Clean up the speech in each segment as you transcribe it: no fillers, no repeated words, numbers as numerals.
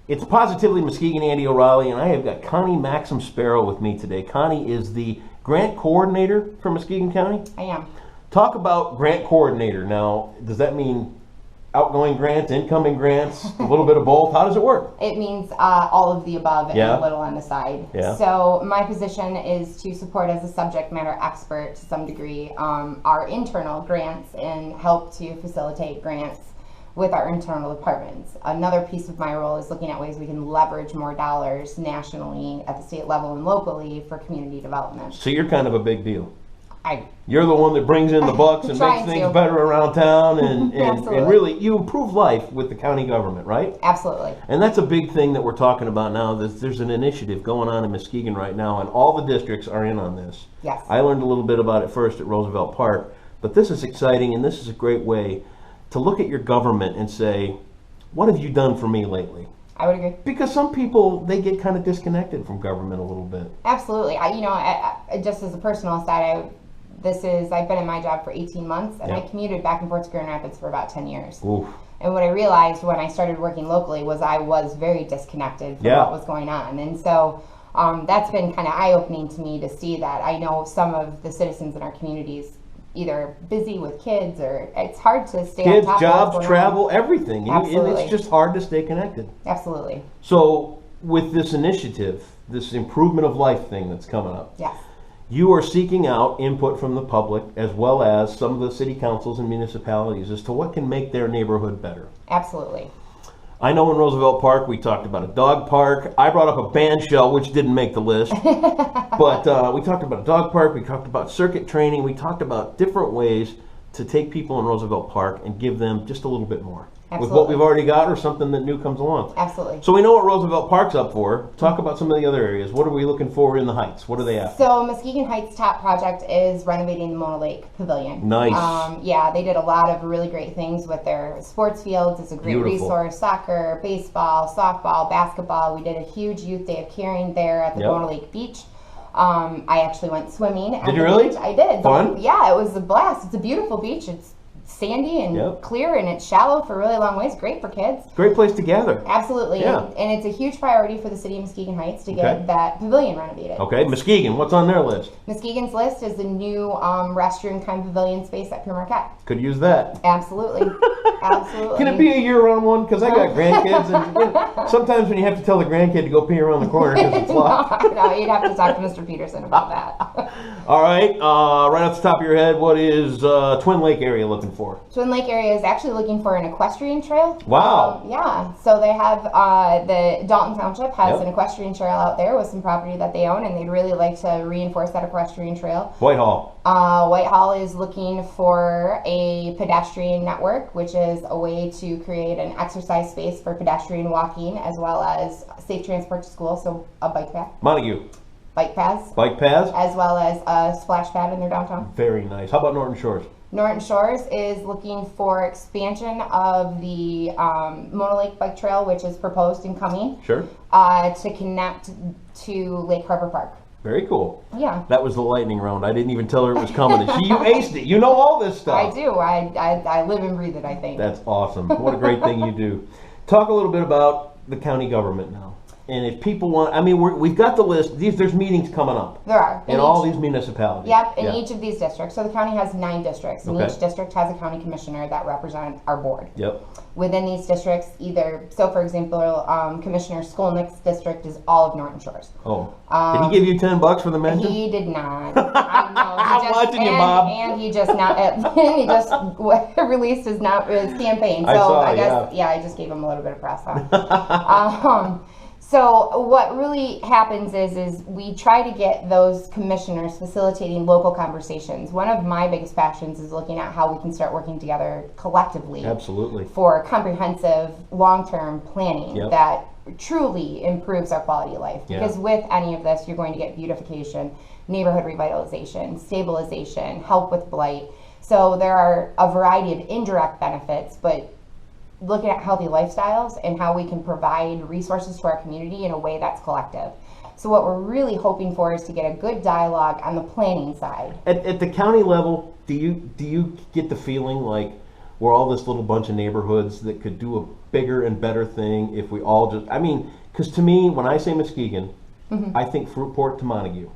It's Positively Muskegon, Andy O'Reilly, and I have got Connie Maxim Sparrow with me today. Connie is the grant coordinator for Muskegon County. I am. Talk about grant coordinator. Now, does that mean outgoing grants, incoming grants, a little bit of both? How does it work? It means all of the above and a little on the side. Yeah. So my position is to support as a subject matter expert to some degree our internal grants and help to facilitate grants with our internal departments. Another piece of my role is looking at ways we can leverage more dollars nationally at the state level and locally for community development. So you're kind of a big deal. You're the one that brings in the bucks and makes things better around town and really you improve life with the county government, right? Absolutely. And that's a big thing that we're talking about now. There's an initiative going on in Muskegon right now, and all the districts are in on this. Yes. I learned a little bit about it first at Roosevelt Park, but this is exciting, and this is a great way to look at your government and say, what have you done for me lately? I would agree. Because some people, they get kind of disconnected from government a little bit. Absolutely. I just as a personal aside, I've been in my job for 18 months, and I commuted back and forth to Grand Rapids for about 10 years. Oof. And what I realized when I started working locally was I was very disconnected from what was going on. And so that's been kind of eye-opening to me to see that. I know some of the citizens in our communities either busy with kids or it's hard to stay on top of jobs, travel, everything. Absolutely. And it's just hard to stay connected. Absolutely. So with this initiative, this improvement of life thing that's coming up, yes, you are seeking out input from the public as well as some of the city councils and municipalities as to what can make their neighborhood better. Absolutely. I know in Roosevelt Park we talked about a dog park. I brought up a band shell, which didn't make the list. But we talked about a dog park. We talked about circuit training. We talked about different ways to take people in Roosevelt Park and give them just a little bit more. Absolutely. With what we've already got or something that new comes along. Absolutely. So we know what Roosevelt Park's up for. Talk about some of the other areas. What are we looking for in the Heights? What are they after? So Muskegon Heights' top project is renovating the Mona Lake Pavilion. Nice. They did a lot of really great things with their sports fields. It's a great resource. Soccer, baseball, softball, basketball. We did a huge youth day of caring there at the Mona Lake Beach. I actually went swimming at the really? beach. I did. Fun? Yeah, it was a blast. It's a beautiful beach. It's sandy and clear, and it's shallow for really long ways. Great for kids. Great place to gather. Absolutely. Yeah. And it's a huge priority for the city of Muskegon Heights to get that pavilion renovated. Okay, Muskegon, what's on their list? Muskegon's list is the new restroom kind pavilion space at Pure Marquette. Could use that. Absolutely. Absolutely. Can it be a year-round one? Because I got grandkids, and sometimes when you have to tell the grandkid to go pee around the corner because it's locked. No, you'd have to talk to Mr. Peterson about that. All right, right off the top of your head, what is Twin Lake area looking for? Twin Lake area is actually looking for an equestrian trail. Wow. Yeah, so they have, the Dalton Township has an equestrian trail out there with some property that they own, and they'd really like to reinforce that equestrian trail. Whitehall. Whitehall is looking for a pedestrian network, which is a way to create an exercise space for pedestrian walking as well as safe transport to school, so a bike path. Montague. Bike paths. Bike paths. As well as a splash pad in their downtown. Very nice. How about Norton Shores? Norton Shores is looking for expansion of the Mona Lake Bike Trail, which is proposed and coming. Sure. To connect to Lake Harbor Park. Very cool. Yeah. That was the lightning round. I didn't even tell her it was coming. You aced it. You know all this stuff. I do. I live and breathe it, I think. That's awesome. What a great thing you do. Talk a little bit about the county government now. And if people want, we've got the list. There's meetings coming up. There are. In all these municipalities. Yep, in each of these districts. So the county has 9 districts, and each district has a county commissioner that represents our board. Yep. Within these districts, for example, Commissioner Skolnick's district is all of Norton Shores. Oh. Did he give you $10 for the mention? He did not. I know. I'm watching you, Bob. And he just released his campaign. So I guess I just gave him a little bit of press on. So what really happens is we try to get those commissioners facilitating local conversations. One of my biggest passions is looking at how we can start working together collectively. Absolutely. For comprehensive long-term planning that truly improves our quality of life. Because with any of this, you're going to get beautification, neighborhood revitalization, stabilization, help with blight. So there are a variety of indirect benefits, but looking at healthy lifestyles and how we can provide resources to our community in a way that's collective. So what we're really hoping for is to get a good dialogue on the planning side. At the county level, do you get the feeling like we're all this little bunch of neighborhoods that could do a bigger and better thing if we all just, I mean, because to me, when I say Muskegon, I think Fruitport to Montague.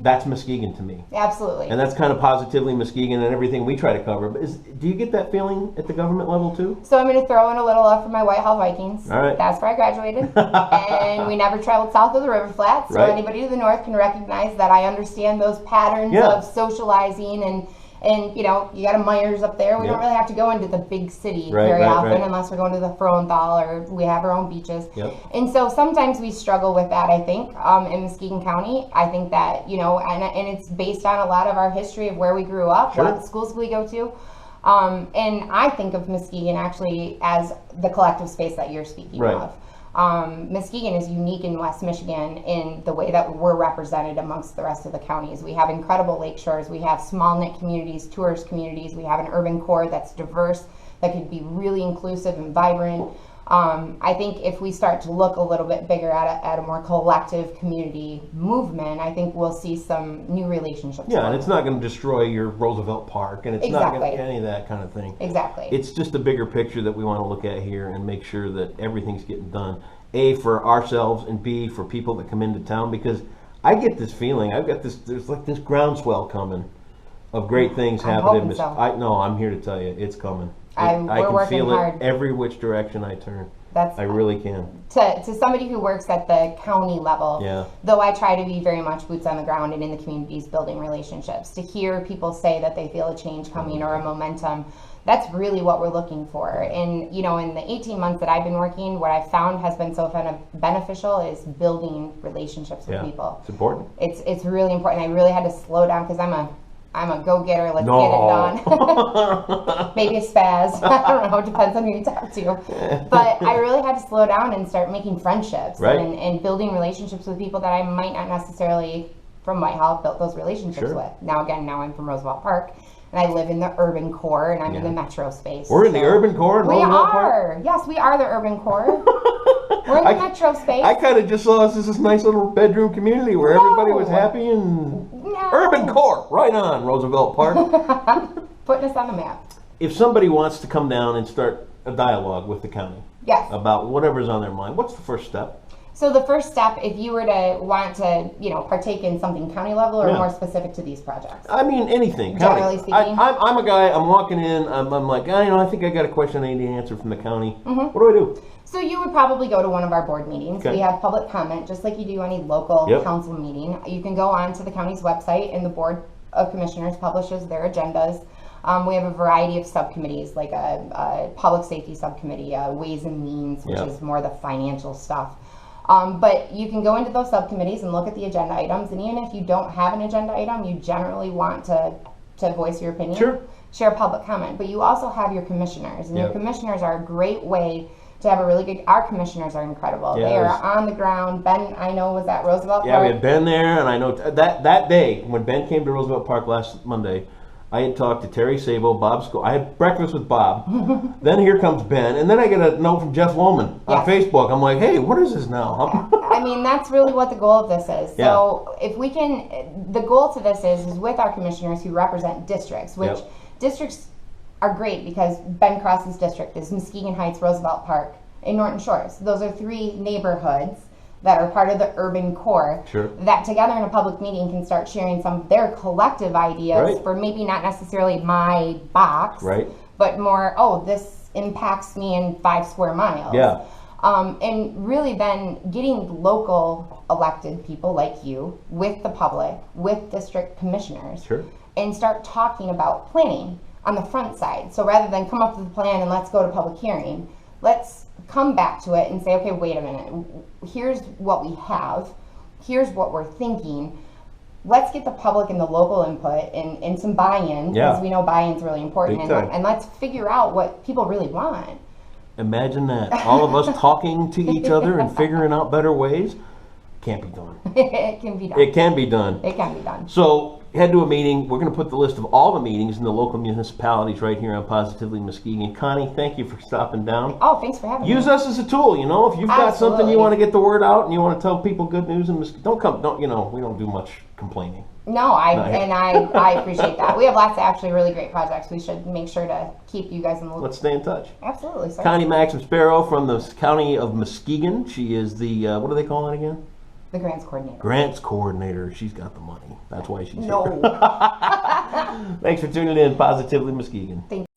That's Muskegon to me. Absolutely. And that's kind of positively Muskegon and everything we try to cover. But do you get that feeling at the government level too? So I'm going to throw in a little love for my Whitehall Vikings. All right. That's where I graduated. And we never traveled south of the River Flats. So anybody to the north can recognize that I understand those patterns of socializing and you know, you got a Myers up there. We don't really have to go into the big city very often unless we're going to the Froenthal or we have our own beaches. And so sometimes we struggle with that, I think, in Muskegon County. I think that, you know, and it's based on a lot of our history of where we grew up, what schools we go to. And I think of Muskegon actually as the collective space that you're speaking of. Muskegon is unique in West Michigan in the way that we're represented amongst the rest of the counties. We have incredible lake shores, we have small knit communities, tourist communities, we have an urban core that's diverse, that could be really inclusive and vibrant. I think if we start to look a little bit bigger at a more collective community movement, I think we'll see some new relationships. Yeah, and it's not going to destroy your Roosevelt Park, and it's not going to any of that kind of thing. Exactly. It's just a bigger picture that we want to look at here and make sure that everything's getting done. A, for ourselves, and B, for people that come into town, because I get this feeling, there's like this groundswell coming of great things happening. I'm here to tell you, it's coming. I can feel it every which direction I turn. I really can. To somebody who works at the county level, though I try to be very much boots on the ground and in the communities building relationships, to hear people say that they feel a change coming or a momentum, that's really what we're looking for. And, you know, in the 18 months that I've been working, what I've found has been so beneficial is building relationships with people. It's important. It's really important. I really had to slow down because I'm a go-getter. Let's get it done. Maybe a spaz. I don't know. Depends on who you talk to. But I really had to slow down and start making friendships and building relationships with people that I might not necessarily from Whitehall built those relationships with. Now I'm from Roosevelt Park. And I live in the urban core, and I'm in the metro space. We're in the urban core in Roosevelt Park? Yes, we are the urban core. We're in the metro space. I kind of just saw us as this nice little bedroom community where everybody was happy and... Urban core, right on, Roosevelt Park. Putting us on the map. If somebody wants to come down and start a dialogue with the county about whatever's on their mind, what's the first step? So the first step, if you were to want to, you know, partake in something county level or more specific to these projects? I mean, anything. Generally speaking. I'm a guy, I'm walking in, I'm like, I think I got a question I need to answer from the county. What do I do? So you would probably go to one of our board meetings. We have public comment, just like you do any local council meeting. You can go on to the county's website, and the Board of Commissioners publishes their agendas. We have a variety of subcommittees, like a public safety subcommittee, Ways and Means, which is more the financial stuff. But you can go into those subcommittees and look at the agenda items, and even if you don't have an agenda item, you generally want to voice your opinion, share public comment. But you also have your commissioners, and your commissioners are a great way to have a really good, our commissioners are incredible. They are on the ground. Ben, I know, was at Roosevelt Park. Yeah, we had Ben there, and I know that day, when Ben came to Roosevelt Park last Monday, I had talked to Terry Sabo, Bob School. I had breakfast with Bob. Then here comes Ben, and then I get a note from Jeff Lohman on Facebook. I'm like, hey, what is this now? I mean, that's really what the goal of this is. So if we can, the goal to this is with our commissioners who represent districts, which districts are great because Ben Cross's district is Muskegon Heights, Roosevelt Park, and Norton Shores. Those are three neighborhoods that are part of the urban core that together in a public meeting can start sharing some of their collective ideas for maybe not necessarily my box, but more, this impacts me in 5 square miles. And really then getting local elected people like you with the public, with district commissioners, and start talking about planning on the front side. So rather than come up with a plan and let's go to public hearing, let's come back to it and say, okay, wait a minute, here's what we have, here's what we're thinking. Let's get the public and the local input and some buy-in, because we know buy-in's really important, and let's figure out what people really want. Imagine that. All of us talking to each other and figuring out better ways. Can't be done. It can be done. It can be done. It can be done. So head to a meeting. We're going to put the list of all the meetings in the local municipalities right here on Positively Muskegon. Connie, thank you for stopping down. Oh, thanks for having me. Use us as a tool, you know. If you've got something you want to get the word out and you want to tell people good news, and we don't do much complaining. No, I appreciate that. We have lots of actually really great projects. We should make sure to keep you guys in the loop. Let's stay in touch. Absolutely, sir. Connie Maxim Sparrow from the county of Muskegon. She is the, what do they call it again? The grants coordinator. Grants coordinator. She's got the money. That's why she's here. Thanks for tuning in, Positively Muskegon. Thank you.